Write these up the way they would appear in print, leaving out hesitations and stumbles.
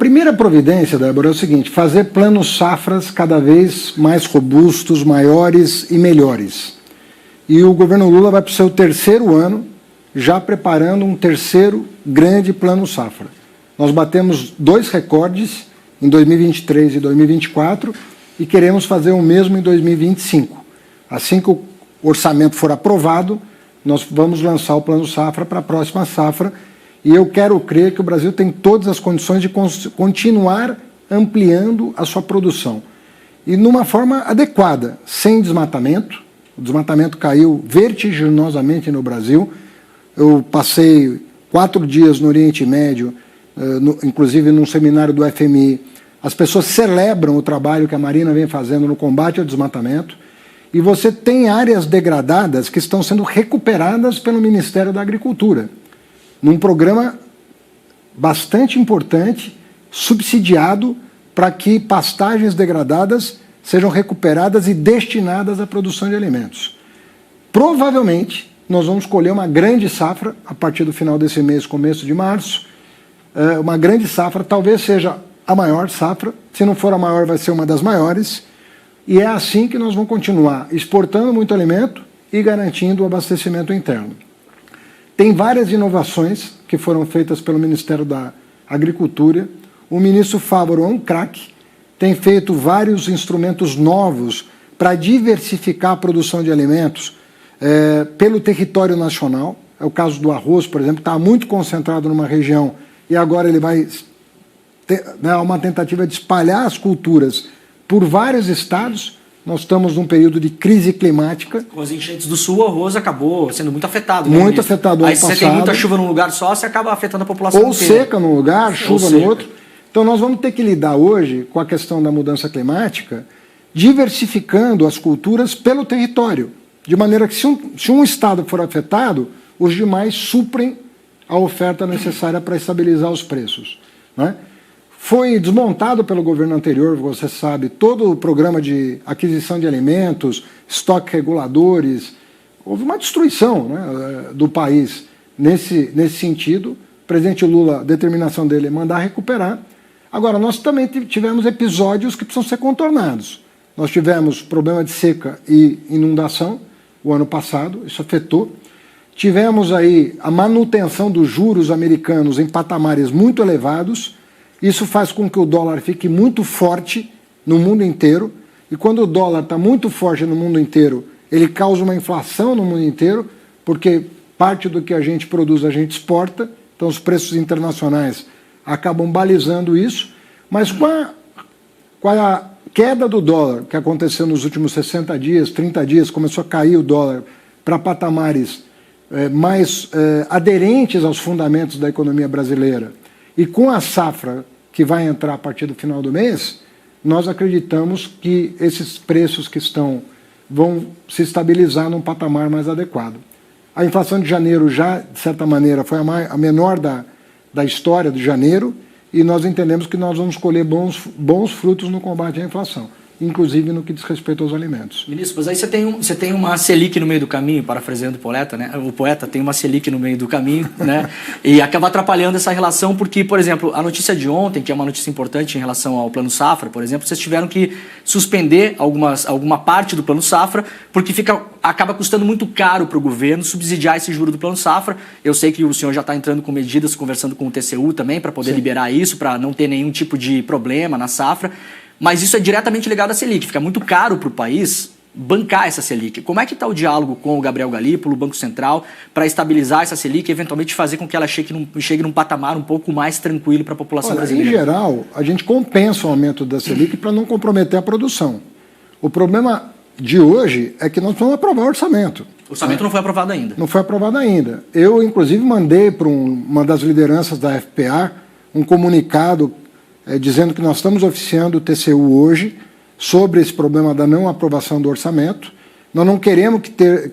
primeira providência, Débora, é o seguinte: fazer planos safras cada vez mais robustos, maiores e melhores. E o governo Lula vai para o seu terceiro ano já preparando um terceiro grande plano safra. Nós batemos 2 recordes em 2023 e 2024 e queremos fazer o mesmo em 2025. Assim que o orçamento for aprovado, nós vamos lançar o plano safra para a próxima safra. E eu quero crer que o Brasil tem todas as condições de continuar ampliando a sua produção. E numa forma adequada, sem desmatamento. O desmatamento caiu vertiginosamente no Brasil. Eu passei 4 dias no Oriente Médio, inclusive num seminário do FMI. As pessoas celebram o trabalho que a Marina vem fazendo no combate ao desmatamento. E você tem áreas degradadas que estão sendo recuperadas pelo Ministério da Agricultura, num programa bastante importante, subsidiado, para que pastagens degradadas sejam recuperadas e destinadas à produção de alimentos. Provavelmente, nós vamos colher uma grande safra a partir do final desse mês, começo de março. Uma grande safra, talvez seja a maior safra. Se não for a maior, vai ser uma das maiores. E é assim que nós vamos continuar exportando muito alimento e garantindo o abastecimento interno. Tem várias inovações que foram feitas pelo Ministério da Agricultura. O ministro Fávaro é um craque, tem feito vários instrumentos novos para diversificar a produção de alimentos pelo território nacional. É o caso do arroz, por exemplo, está muito concentrado numa região e agora ele vai ter uma tentativa de espalhar as culturas por vários estados. Nós estamos num período de crise climática. Com as enchentes do sul, o arroz acabou sendo muito afetado. Muito afetado. Aí se você tem muita chuva num lugar só, você acaba afetando a população ou inteira. Seca num lugar, chuva no outro. Então nós vamos ter que lidar hoje com a questão da mudança climática, diversificando as culturas pelo território, de maneira que se um estado for afetado, os demais suprem a oferta necessária para estabilizar os preços, né? Foi desmontado pelo governo anterior, você sabe, todo o programa de aquisição de alimentos, estoque reguladores. Houve uma destruição, né, do país nesse sentido. O presidente Lula, a determinação dele é mandar recuperar. Agora, nós também tivemos episódios que precisam ser contornados. Nós tivemos problema de seca e inundação o ano passado, isso afetou. Tivemos aí a manutenção dos juros americanos em patamares muito elevados. Isso faz com que o dólar fique muito forte no mundo inteiro. E quando o dólar está muito forte no mundo inteiro, ele causa uma inflação no mundo inteiro, porque parte do que a gente produz a gente exporta, então os preços internacionais acabam balizando isso. Mas com a queda do dólar, que aconteceu nos últimos 60 dias, 30 dias, começou a cair o dólar para patamares mais aderentes aos fundamentos da economia brasileira, e com a safra que vai entrar a partir do final do mês, nós acreditamos que esses preços vão se estabilizar num patamar mais adequado. A inflação de janeiro já, de certa maneira, foi a menor da história de janeiro, e nós entendemos que nós vamos colher bons frutos no combate à inflação, inclusive no que diz respeito aos alimentos. Ministro, mas aí você tem uma Selic no meio do caminho, parafraseando o poeta, né? O poeta tem uma Selic no meio do caminho, né? E acaba atrapalhando essa relação porque, por exemplo, a notícia de ontem, que é uma notícia importante em relação ao Plano Safra, por exemplo, vocês tiveram que suspender alguma parte do Plano Safra porque acaba custando muito caro para o governo subsidiar esse juro do Plano Safra. Eu sei que o senhor já está entrando com medidas, conversando com o TCU também, para poder liberar isso, para não ter nenhum tipo de problema na safra. Mas isso é diretamente ligado à Selic. Fica muito caro para o país bancar essa Selic. Como é que está o diálogo com o Gabriel Galípolo, o Banco Central, para estabilizar essa Selic e eventualmente fazer com que ela chegue num patamar um pouco mais tranquilo para a população brasileira? Em geral, a gente compensa o aumento da Selic para não comprometer a produção. O problema de hoje é que nós vamos aprovar o orçamento. O orçamento não foi aprovado ainda. Não foi aprovado ainda. Eu, inclusive, mandei para uma das lideranças da FPA um comunicado dizendo que nós estamos oficiando o TCU hoje sobre esse problema da não aprovação do orçamento. Nós não queremos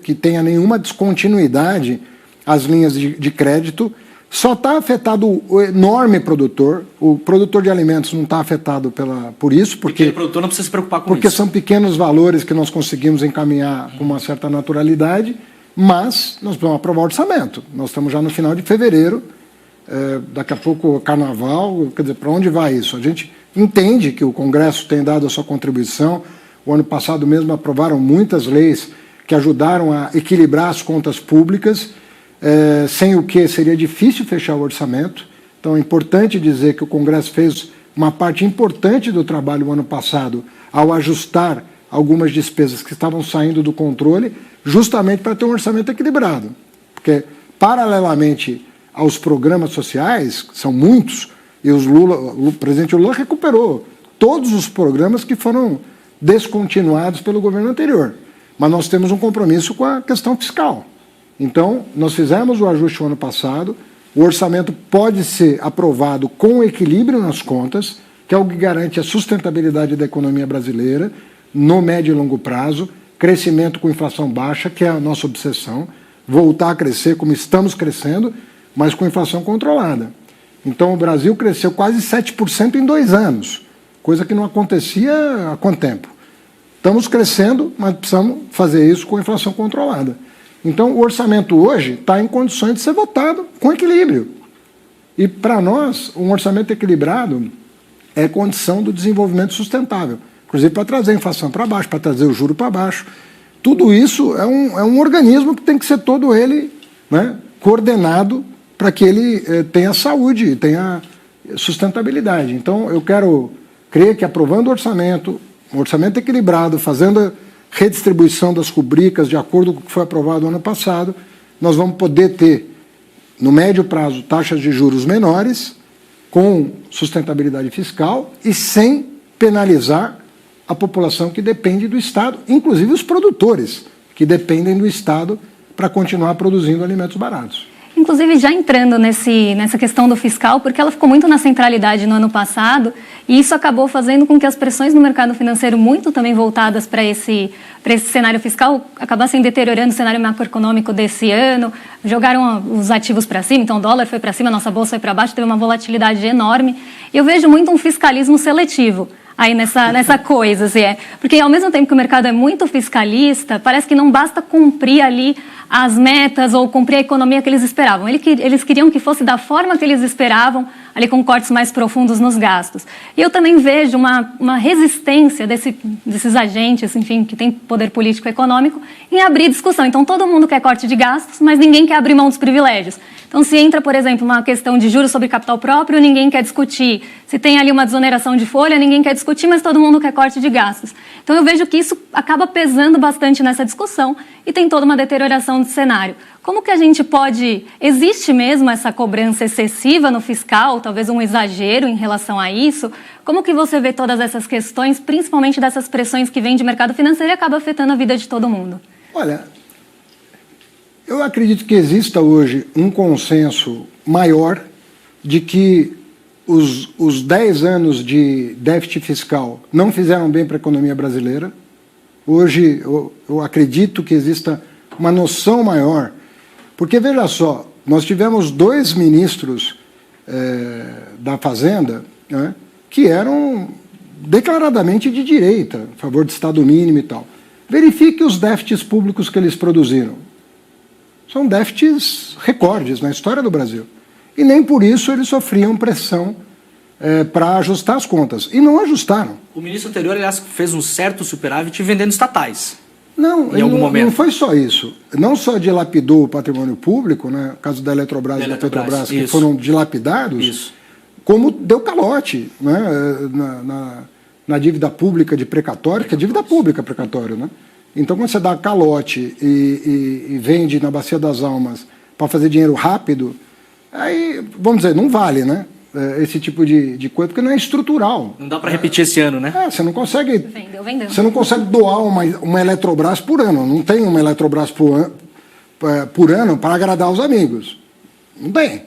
que tenha nenhuma descontinuidade às linhas de crédito. Só está afetado o enorme produtor. O produtor de alimentos não está afetado por isso. Porque o produtor não precisa se preocupar com isso. Porque são pequenos valores que nós conseguimos encaminhar com uma certa naturalidade, mas nós vamos aprovar o orçamento. Nós estamos já no final de fevereiro. daqui a pouco carnaval, quer dizer, para onde vai isso? A gente entende que o Congresso tem dado a sua contribuição. O ano passado mesmo aprovaram muitas leis que ajudaram a equilibrar as contas públicas, sem o que seria difícil fechar o orçamento. Então é importante dizer que o Congresso fez uma parte importante do trabalho no ano passado ao ajustar algumas despesas que estavam saindo do controle, justamente para ter um orçamento equilibrado. Porque, paralelamente aos programas sociais, que são muitos, e o presidente Lula recuperou todos os programas que foram descontinuados pelo governo anterior. Mas nós temos um compromisso com a questão fiscal. Então, nós fizemos o ajuste no ano passado, o orçamento pode ser aprovado com equilíbrio nas contas, que é o que garante a sustentabilidade da economia brasileira, no médio e longo prazo, crescimento com inflação baixa, que é a nossa obsessão, voltar a crescer como estamos crescendo, mas com inflação controlada. Então, o Brasil cresceu quase 7% em 2 anos, coisa que não acontecia há quanto tempo? Estamos crescendo, mas precisamos fazer isso com inflação controlada. Então, o orçamento hoje está em condições de ser votado com equilíbrio. E, para nós, um orçamento equilibrado é condição do desenvolvimento sustentável. Inclusive para trazer a inflação para baixo, para trazer o juro para baixo. Tudo isso é um organismo que tem que ser todo ele, né, coordenado para que ele tenha saúde, tenha sustentabilidade. Então, eu quero crer que aprovando o orçamento, um orçamento equilibrado, fazendo a redistribuição das rubricas de acordo com o que foi aprovado no ano passado, nós vamos poder ter, no médio prazo, taxas de juros menores, com sustentabilidade fiscal e sem penalizar a população que depende do Estado, inclusive os produtores, que dependem do Estado para continuar produzindo alimentos baratos. Inclusive, já entrando nessa questão do fiscal, porque ela ficou muito na centralidade no ano passado, e isso acabou fazendo com que as pressões no mercado financeiro, muito também voltadas para esse cenário fiscal, acabassem deteriorando o cenário macroeconômico desse ano, jogaram os ativos para cima, então o dólar foi para cima, a nossa bolsa foi para baixo, teve uma volatilidade enorme, e eu vejo muito um fiscalismo seletivo aí nessa coisa, assim, porque ao mesmo tempo que o mercado é muito fiscalista, parece que não basta cumprir ali as metas ou cumprir a economia que eles esperavam. Eles queriam que fosse da forma que eles esperavam, ali com cortes mais profundos nos gastos. E eu também vejo uma resistência desses agentes, enfim, que têm poder político e econômico, em abrir discussão. Então, todo mundo quer corte de gastos, mas ninguém quer abrir mão dos privilégios. Então, se entra, por exemplo, uma questão de juros sobre capital próprio, ninguém quer discutir. Se tem ali uma desoneração de folha, ninguém quer discutir, mas todo mundo quer corte de gastos. Então, eu vejo que isso acaba pesando bastante nessa discussão e tem toda uma deterioração do cenário. Como que a gente pode... Existe mesmo essa cobrança excessiva no fiscal, talvez um exagero em relação a isso? Como que você vê todas essas questões, principalmente dessas pressões que vêm de mercado financeiro e acaba afetando a vida de todo mundo? Olha, eu acredito que exista hoje um consenso maior de que os 10 anos de déficit fiscal não fizeram bem para a economia brasileira. Hoje, eu acredito que exista uma noção maior, porque, veja só, nós tivemos 2 ministros da Fazenda, né, que eram declaradamente de direita, a favor de Estado mínimo e tal. Verifique os déficits públicos que eles produziram. São déficits recordes na história do Brasil. E nem por isso eles sofriam pressão para ajustar as contas. E não ajustaram. O ministro anterior, aliás, fez um certo superávit vendendo estatais. Não, não foi só isso. Não só dilapidou o patrimônio público, né, no caso da Eletrobras e da Petrobras, que foram dilapidados, como deu calote, né, na dívida pública de precatório, que é dívida pública precatório, né? Então, quando você dá calote e vende na Bacia das Almas para fazer dinheiro rápido, aí, vamos dizer, não vale, né? Esse tipo de coisa, porque não é estrutural. Não dá para repetir esse ano, né? Você não consegue... Vendeu. Você não consegue doar uma Eletrobras por ano. Não tem uma Eletrobras por ano para agradar os amigos. Não tem.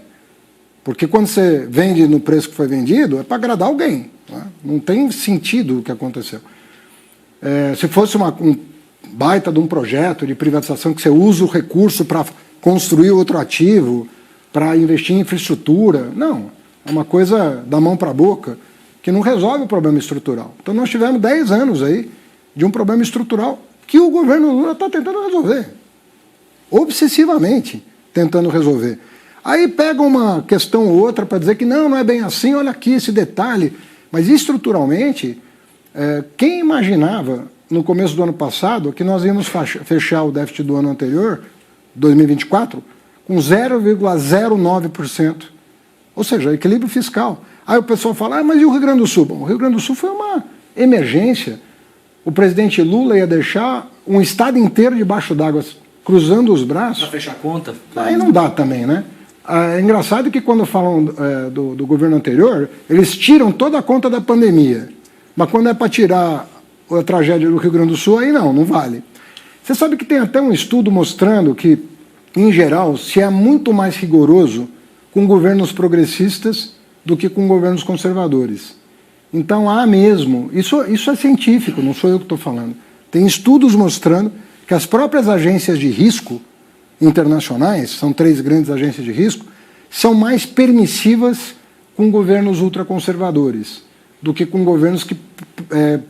Porque quando você vende no preço que foi vendido, é para agradar alguém. Né? Não tem sentido o que aconteceu. Se fosse um baita de um projeto de privatização que você usa o recurso para construir outro ativo, para investir em infraestrutura, não. É uma coisa da mão para a boca que não resolve o problema estrutural. Então, nós tivemos 10 anos aí de um problema estrutural que o governo Lula está tentando resolver. Obsessivamente tentando resolver. Aí pega uma questão ou outra para dizer que não é bem assim, olha aqui esse detalhe. Mas estruturalmente, quem imaginava no começo do ano passado que nós íamos fechar o déficit do ano anterior, 2024, com 0,09%. Ou seja, equilíbrio fiscal. Aí o pessoal fala, mas e o Rio Grande do Sul? Bom, o Rio Grande do Sul foi uma emergência. O presidente Lula ia deixar um estado inteiro debaixo d'água, cruzando os braços. Para fechar a conta? Aí não dá também, né? É engraçado que quando falam do governo anterior, eles tiram toda a conta da pandemia. Mas quando é para tirar a tragédia do Rio Grande do Sul, aí não vale. Você sabe que tem até um estudo mostrando que, em geral, se é muito mais rigoroso com governos progressistas do que com governos conservadores. Então há mesmo, isso é científico, não sou eu que estou falando. Tem estudos mostrando que as próprias agências de risco internacionais, são 3 grandes agências de risco, são mais permissivas com governos ultraconservadores do que com governos que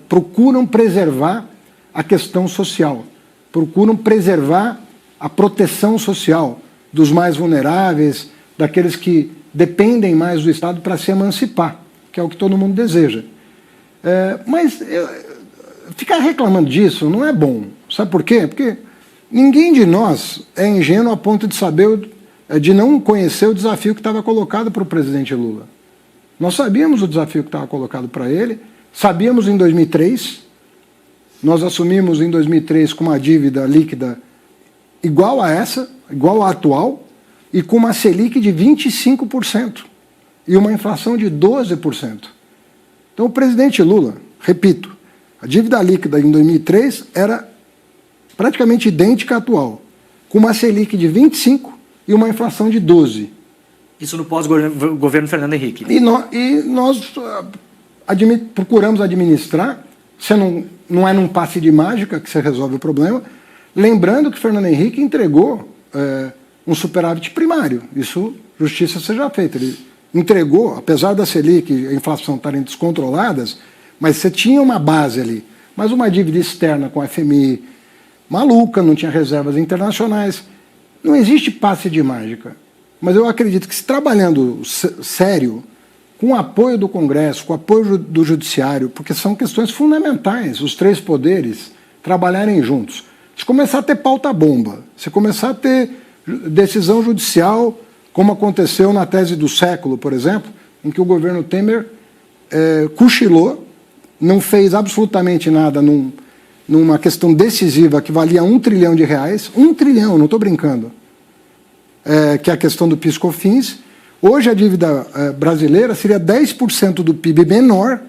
procuram preservar a questão social, procuram preservar a proteção social dos mais vulneráveis, daqueles que dependem mais do Estado para se emancipar, que é o que todo mundo deseja. Mas ficar reclamando disso não é bom. Sabe por quê? Porque ninguém de nós é ingênuo a ponto de saber, de não conhecer o desafio que estava colocado para o presidente Lula. Nós sabíamos o desafio que estava colocado para ele, sabíamos em 2003, nós assumimos em 2003 com uma dívida líquida igual a essa, igual à atual, e com uma Selic de 25% e uma inflação de 12%. Então o presidente Lula, repito, a dívida líquida em 2003 era praticamente idêntica à atual, com uma Selic de 25% e uma inflação de 12%. Isso no pós-governo Fernando Henrique. E nós procuramos administrar, você não é num passe de mágica que você resolve o problema, lembrando que Fernando Henrique entregou um superávit primário, isso, justiça seja feita, ele entregou, apesar da Selic e a inflação estarem descontroladas, mas você tinha uma base ali, mas uma dívida externa com a FMI maluca, não tinha reservas internacionais, não existe passe de mágica. Mas eu acredito que se trabalhando sério, com o apoio do Congresso, com o apoio do Judiciário, porque são questões fundamentais, os 3 poderes trabalharem juntos. Se começar a ter pauta-bomba, se começar a ter decisão judicial, como aconteceu na tese do século, por exemplo, em que o governo Temer cochilou, não fez absolutamente nada numa questão decisiva que valia R$1 trilhão, R$1 trilhão, não estou brincando, que é a questão do PIS/COFINS. Hoje a dívida brasileira seria 10% do PIB menor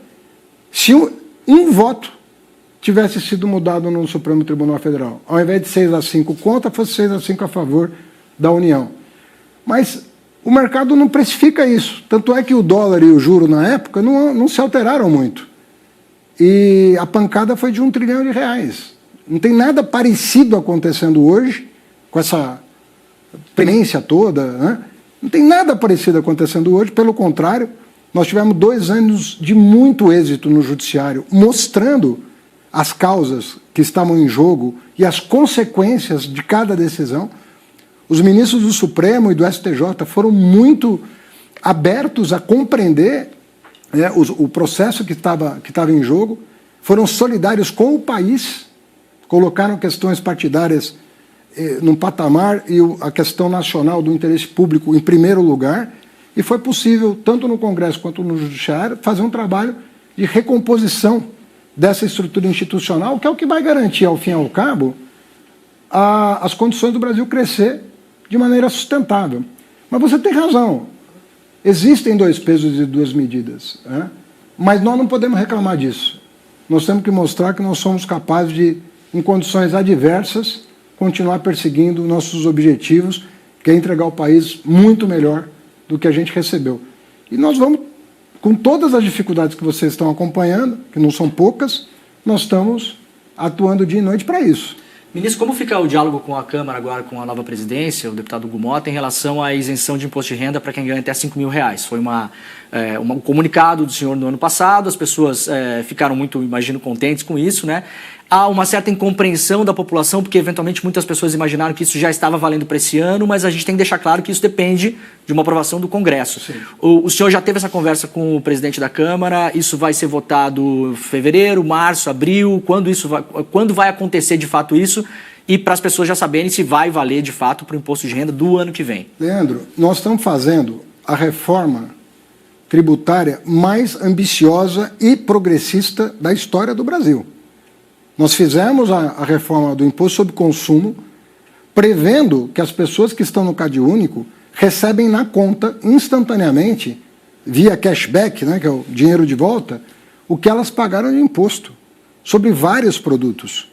se um voto tivesse sido mudado no Supremo Tribunal Federal. Ao invés de 6-5 contra, fosse 6-5 a favor da União. Mas o mercado não precifica isso. Tanto é que o dólar e o juro na época não se alteraram muito. E a pancada foi de R$1 trilhão. Não tem nada parecido acontecendo hoje, com essa experiência toda, né? Não tem nada parecido acontecendo hoje, pelo contrário, nós tivemos 2 anos de muito êxito no Judiciário, mostrando as causas que estavam em jogo e as consequências de cada decisão. Os ministros do Supremo e do STJ foram muito abertos a compreender o processo que estava em jogo, foram solidários com o país, colocaram questões partidárias num patamar e a questão nacional do interesse público em primeiro lugar, e foi possível, tanto no Congresso quanto no Judiciário, fazer um trabalho de recomposição dessa estrutura institucional, que é o que vai garantir, ao fim e ao cabo, as condições do Brasil crescer de maneira sustentável. Mas você tem razão, existem 2 pesos e 2 medidas, né? Mas nós não podemos reclamar disso. Nós temos que mostrar que nós somos capazes de, em condições adversas, continuar perseguindo nossos objetivos, que é entregar o país muito melhor do que a gente recebeu. E nós vamos, com todas as dificuldades que vocês estão acompanhando, que não são poucas, nós estamos atuando dia e noite para isso. Ministro, como fica o diálogo com a Câmara agora, com a nova presidência, o deputado Hugo Motta, em relação à isenção de imposto de renda para quem ganha até R$5.000? Foi um comunicado do senhor no ano passado, as pessoas ficaram muito, imagino, contentes com isso, né? há uma certa incompreensão da população, porque eventualmente muitas pessoas imaginaram que isso já estava valendo para esse ano, mas a gente tem que deixar claro que isso depende de uma aprovação do Congresso. O senhor já teve essa conversa com o presidente da Câmara, isso vai ser votado em fevereiro, março, abril, quando vai acontecer de fato isso? E para as pessoas já saberem se vai valer de fato para o imposto de renda do ano que vem. Leandro, nós estamos fazendo a reforma tributária mais ambiciosa e progressista da história do Brasil. Nós fizemos a reforma do imposto sobre consumo, prevendo que as pessoas que estão no CadÚnico recebem na conta, instantaneamente, via cashback, né, que é o dinheiro de volta, o que elas pagaram de imposto, sobre vários produtos.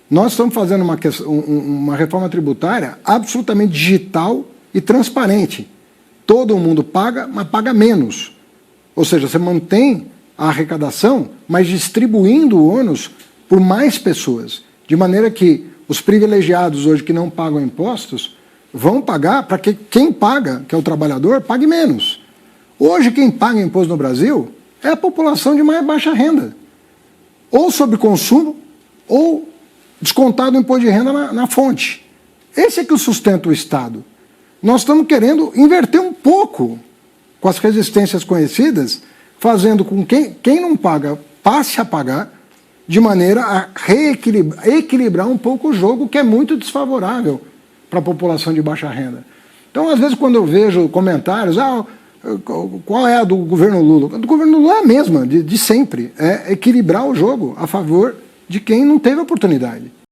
Nós estamos fazendo uma reforma tributária absolutamente digital e transparente. Todo mundo paga, mas paga menos. Ou seja, você mantém a arrecadação, mas distribuindo o ônus por mais pessoas, de maneira que os privilegiados hoje que não pagam impostos vão pagar para que quem paga, que é o trabalhador, pague menos. Hoje quem paga imposto no Brasil é a população de mais baixa renda, ou sobre consumo, ou descontado o imposto de renda na fonte. Esse é que sustenta o Estado. Nós estamos querendo inverter um pouco com as resistências conhecidas, fazendo com que quem não paga passe a pagar, de maneira a equilibrar um pouco o jogo, que é muito desfavorável para a população de baixa renda. Então, às vezes, quando eu vejo comentários, qual é a do governo Lula? A do governo Lula é a mesma, de sempre. É equilibrar o jogo a favor de quem não teve oportunidade.